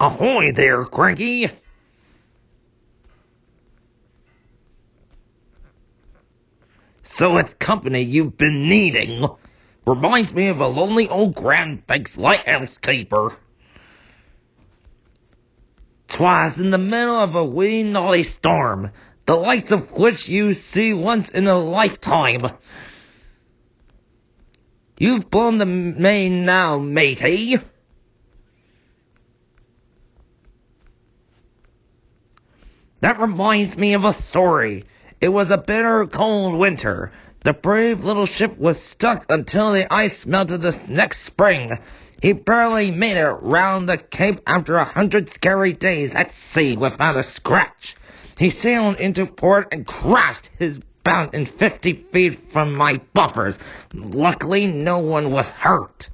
Ahoy there, Cranky! So it's company you've been needing. Reminds me of a lonely old grand-baked lighthouse keeper. 'Twas in the middle of a wee naughty storm, the likes of which you see once in a lifetime. You've blown the main now, matey. That reminds me of a story. It was a bitter cold winter. The brave little ship was stuck until the ice melted the next spring. He barely made it round the Cape after 100 scary days at sea without a scratch. He sailed into port and crashed his boat in 50 feet from my bumpers. Luckily, no one was hurt.